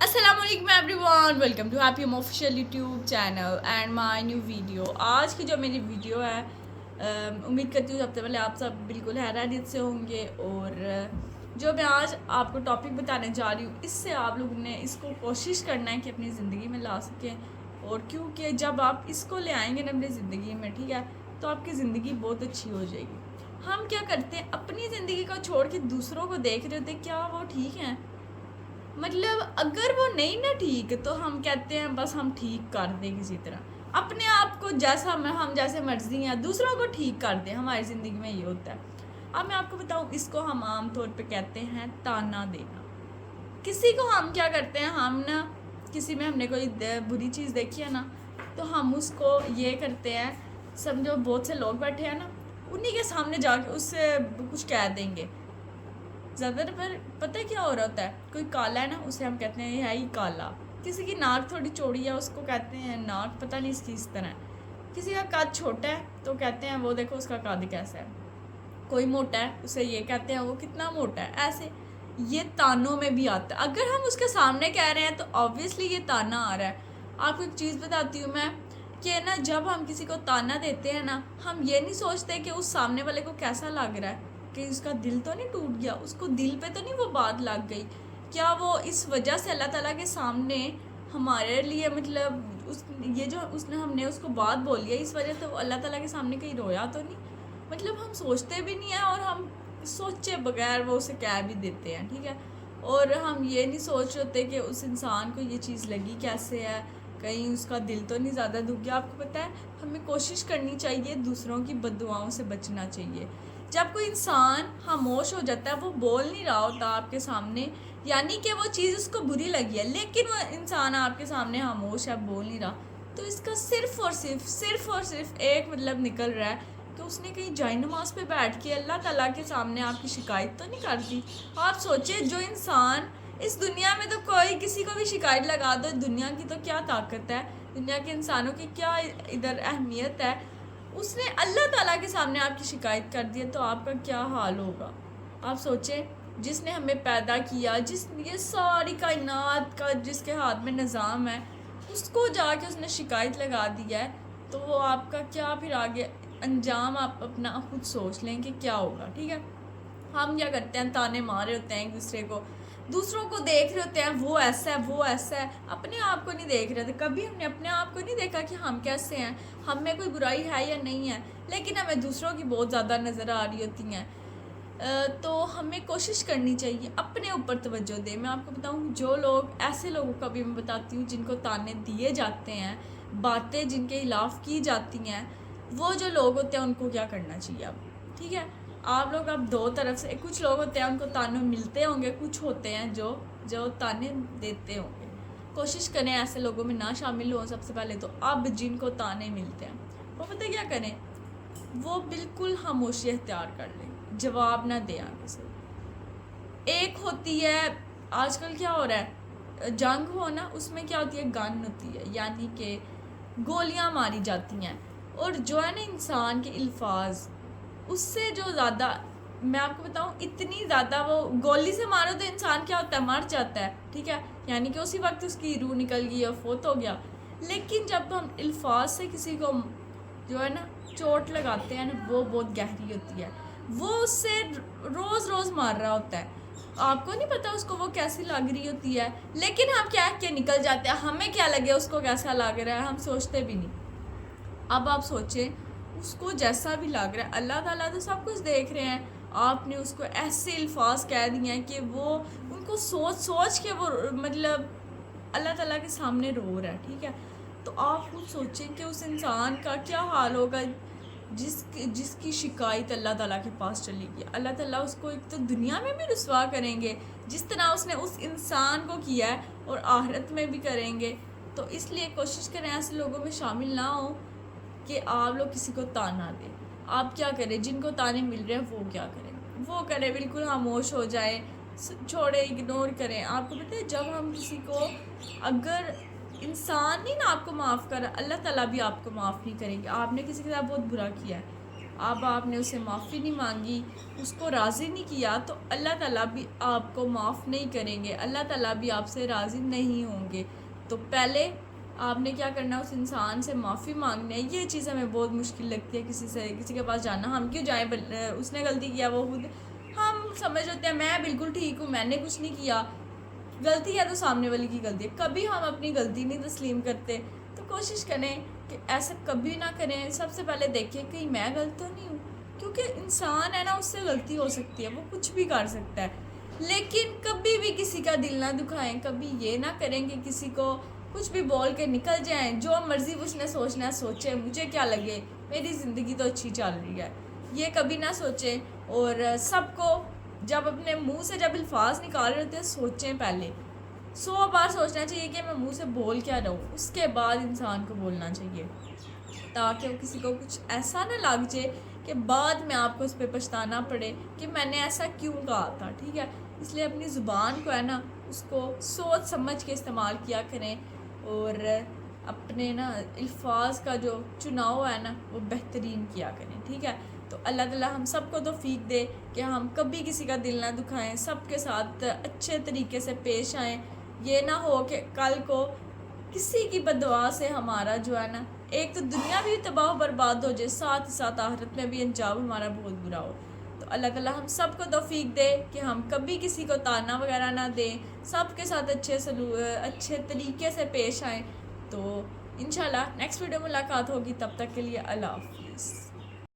السلام علیکم everyone, welcome to happy home official YouTube channel and my new video. آج کی جو میری ویڈیو ہے امید کرتی ہوں سب سے پہلے آپ سب بالکل خیریت سے ہوں گے. اور جو میں آج آپ کو ٹاپک بتانے جا رہی ہوں اس سے آپ لوگوں نے اس کو کوشش کرنا ہے کہ اپنی زندگی میں لا سکیں. اور کیونکہ جب آپ اس کو لے آئیں گے نا اپنی زندگی میں، ٹھیک ہے، تو آپ کی زندگی بہت اچھی ہو جائے گی. ہم کیا کرتے ہیں، اپنی زندگی کو چھوڑ کے دوسروں کو دیکھ رہے ہوتے کیا وہ ٹھیک ہیں. مطلب اگر وہ نہیں نا ٹھیک تو ہم کہتے ہیں بس ہم ٹھیک کر دیں کسی طرح اپنے آپ کو، جیسا ہم جیسے مرضی ہیں دوسروں کو ٹھیک کر دیں. ہماری زندگی میں یہ ہوتا ہے. اب میں آپ کو بتاؤں، اس کو ہم عام طور پہ کہتے ہیں تانا دینا. کسی کو ہم کیا کرتے ہیں، ہم نا کسی میں ہم نے کوئی بری چیز دیکھی ہے نا تو ہم اس کو یہ کرتے ہیں، سمجھو بہت سے لوگ بیٹھے ہیں نا، انہی کے سامنے جا کے اس سے کچھ کہہ دیں گے. زیادہ تر پتہ کیا ہو رہا ہوتا ہے، کوئی کالا ہے نا اسے ہم کہتے ہیں یہ ہے ہی کالا. کسی کی ناک تھوڑی چوڑی ہے اس کو کہتے ہیں ناک پتہ نہیں اس کی اس طرح ہے. کسی کا قد چھوٹا ہے تو کہتے ہیں وہ دیکھو اس کا قد کیسا ہے. کوئی موٹا ہے اسے یہ کہتے ہیں وہ کتنا موٹا ہے. ایسے یہ تانوں میں بھی آتا ہے. اگر ہم اس کے سامنے کہہ رہے ہیں تو آبویسلی یہ تانا آ رہا ہے. آپ کو ایک چیز بتاتی ہوں میں کہ نا جب ہم کسی کو تانا دیتے ہیں نا، ہم یہ نہیں سوچتے کہ اس سامنے والے کو کیسا لگ رہا ہے، کہ اس کا دل تو نہیں ٹوٹ گیا، اس کو دل پہ تو نہیں وہ بات لگ گئی. کیا وہ اس وجہ سے اللہ تعالیٰ کے سامنے ہمارے لیے مطلب یہ جو ہم نے اس کو بات بولی ہے اس وجہ سے وہ اللہ تعالیٰ کے سامنے کہیں رویا تو نہیں. مطلب ہم سوچتے بھی نہیں ہیں اور ہم سوچے بغیر وہ اسے کہہ بھی دیتے ہیں، ٹھیک ہے. اور ہم یہ نہیں سوچ رہتے کہ اس انسان کو یہ چیز لگی کیسے ہے، کہیں اس کا دل تو نہیں زیادہ دکھ گیا. آپ کو پتہ ہے ہمیں کوشش کرنی چاہیے دوسروں کی بد دعاؤں سے بچنا چاہیے. جب کوئی انسان خاموش ہو جاتا ہے، وہ بول نہیں رہا ہوتا آپ کے سامنے، یعنی کہ وہ چیز اس کو بری لگی ہے، لیکن وہ انسان آپ کے سامنے خاموش ہے، بول نہیں رہا، تو اس کا صرف اور صرف ایک مطلب نکل رہا ہے کہ اس نے کہیں جائے نماز پہ بیٹھ کے اللہ تعالیٰ کے سامنے آپ کی شکایت تو نہیں کرتی. آپ سوچیں جو انسان اس دنیا میں تو کوئی کسی کو بھی شکایت لگا دو، دنیا کی تو کیا طاقت ہے، دنیا کے انسانوں کی کیا ادھر اہمیت ہے، اس نے اللہ تعالیٰ کے سامنے آپ کی شکایت کر دی ہے تو آپ کا کیا حال ہوگا. آپ سوچیں جس نے ہمیں پیدا کیا، یہ ساری کائنات کا جس کے ہاتھ میں نظام ہے، اس کو جا کے اس نے شکایت لگا دی ہے، تو وہ آپ کا کیا پھر آگے انجام آپ اپنا خود سوچ لیں کہ کیا ہوگا. ٹھیک ہے، ہم کیا کرتے ہیں، تانے مارے ہوتے ہیں ایک دوسرے کو، دوسروں کو دیکھ رہے ہوتے ہیں وہ ایسا ہے وہ ایسا ہے، اپنے آپ کو نہیں دیکھ رہے تھے. کبھی ہم نے اپنے آپ کو نہیں دیکھا کہ ہم کیسے ہیں، ہم میں کوئی برائی ہے یا نہیں ہے، لیکن ہمیں دوسروں کی بہت زیادہ نظر آ رہی ہوتی ہیں. تو ہمیں کوشش کرنی چاہیے اپنے اوپر توجہ دیں. میں آپ کو بتاؤں، جو لوگ ایسے لوگوں کا بھی میں بتاتی ہوں جن کو تانے دیے جاتے ہیں، باتیں جن کے خلاف کی جاتی ہیں، وہ جو لوگ ہوتے ہیں ان کو کیا کرنا چاہیے. اب ٹھیک ہے، آپ لوگ اب دو طرف سے، کچھ لوگ ہوتے ہیں ان کو تانے ملتے ہوں گے، کچھ ہوتے ہیں جو تانے دیتے ہوں گے. کوشش کریں ایسے لوگوں میں نہ شامل ہوں. سب سے پہلے تو اب جن کو تانے ملتے ہیں وہ پتہ کیا کریں، وہ بالکل خاموشی اختیار کر لیں، جواب نہ دیں آگے سے. ایک ہوتی ہے، آج کل کیا ہو رہا ہے، جنگ ہو نا اس میں کیا ہوتی ہے، گن ہوتی ہے، یعنی کہ گولیاں ماری جاتی ہیں. اور جو ہے نا انسان کے الفاظ، اس سے جو زیادہ میں آپ کو بتاؤں اتنی زیادہ وہ گولی سے مارو تو انسان کیا ہوتا ہے، مر جاتا ہے. ٹھیک ہے، یعنی کہ اسی وقت اس کی روح نکل گئی اور فوت ہو گیا. لیکن جب ہم الفاظ سے کسی کو جو ہے نا چوٹ لگاتے ہیں نا، وہ بہت گہری ہوتی ہے. وہ اس سے روز روز مار رہا ہوتا ہے، آپ کو نہیں پتا اس کو وہ کیسی لگ رہی ہوتی ہے، لیکن ہم کیا کہ نکل جاتے ہیں، ہمیں کیا لگے اس کو کیسا لگ رہا ہے، ہم سوچتے بھی نہیں. اب آپ سوچیں اس کو جیسا بھی لگ رہا ہے، اللہ تعالیٰ تو سب کچھ دیکھ رہے ہیں. آپ نے اس کو ایسے الفاظ کہہ دیے ہیں کہ وہ ان کو سوچ کے وہ مطلب اللہ تعالیٰ کے سامنے رو رہا ہے. ٹھیک ہے، تو آپ خود سوچیں کہ اس انسان کا کیا حال ہوگا جس کی شکایت اللہ تعالیٰ کے پاس چلی گئی. اللہ تعالیٰ اس کو ایک تو دنیا میں بھی رسوا کریں گے جس طرح اس نے اس انسان کو کیا ہے، اور آخرت میں بھی کریں گے. تو اس لیے کوشش کریں ایسے لوگوں میں شامل نہ ہوں کہ آپ لوگ کسی کو تانا دیں. آپ کیا کریں، جن کو تانے مل رہے ہیں وہ کیا کریں، وہ کریں بالکل خاموش ہو جائیں، چھوڑے، اگنور کریں. آپ کو پتہ ہے جب ہم کسی کو، اگر انسان نہیں نا آپ کو معاف کر، اللہ تعالیٰ بھی آپ کو معاف نہیں کریں گے. آپ نے کسی کے ساتھ بہت برا کیا ہے، اب آپ نے اسے معافی نہیں مانگی، اس کو راضی نہیں کیا، تو اللہ تعالیٰ بھی آپ کو معاف نہیں کریں گے، اللہ تعالیٰ بھی آپ سے راضی نہیں ہوں گے۔ تو پہلے آپ نے کیا کرنا ہے، اس انسان سے معافی مانگنا ہے۔ یہ چیز ہمیں بہت مشکل لگتی ہے، کسی کے پاس جانا، ہم کیوں جائیں، اس نے غلطی کیا، وہ خود، ہم سمجھ ہوتے ہیں میں بالکل ٹھیک ہوں، میں نے کچھ نہیں کیا، غلطی ہے تو سامنے والی کی غلطی ہے، کبھی ہم اپنی غلطی نہیں تسلیم کرتے۔ تو کوشش کریں کہ ایسا کبھی نہ کریں، سب سے پہلے دیکھیں کہ میں غلط تو نہیں ہوں، کیونکہ انسان ہے نا، اس سے غلطی ہو سکتی ہے، وہ کچھ بھی کر سکتا ہے، لیکن کبھی بھی کسی کا دل نہ دکھائیں، کبھی یہ نہ کریں کہ کسی کو کچھ بھی بول کے نکل جائیں، جو مرضی اس نے سوچنا ہے سوچے، مجھے کیا لگے، میری زندگی تو اچھی چل رہی ہے، یہ کبھی نہ سوچیں۔ اور سب کو جب اپنے منہ سے جب الفاظ نکال رہے ہوتے ہیں، سوچیں، پہلے 100 بار سوچنا چاہیے کہ میں منہ سے بول کیا رہا ہوں، اس کے بعد انسان کو بولنا چاہیے، تاکہ وہ کسی کو کچھ ایسا نہ لگ جائے کہ بعد میں آپ کو اس پہ پچھتانا پڑے کہ میں نے ایسا کیوں کہا تھا، ٹھیک ہے۔ اس لیے اپنی زبان کو ہے نا، اس کو سوچ سمجھ کے استعمال کیا کریں، اور اپنے نا الفاظ کا جو چناؤ ہے نا، وہ بہترین کیا کریں، ٹھیک ہے۔ تو اللہ تعالیٰ ہم سب کو توفیق دے کہ ہم کبھی کسی کا دل نہ دکھائیں، سب کے ساتھ اچھے طریقے سے پیش آئیں، یہ نہ ہو کہ کل کو کسی کی بددعا سے ہمارا جو ہے نا، ایک تو دنیا بھی تباہ و برباد ہو جائے، ساتھ ساتھ آخرت میں بھی انجام ہمارا بہت برا ہو۔ تو اللہ تعالیٰ ہم سب کو توفیق دے کہ ہم کبھی کسی کو تانا وغیرہ نہ دیں، سب کے ساتھ اچھے طریقے سے پیش آئیں۔ تو انشاءاللہ نیکسٹ ویڈیو ملاقات ہوگی، تب تک کے لیے اللہ حافظ۔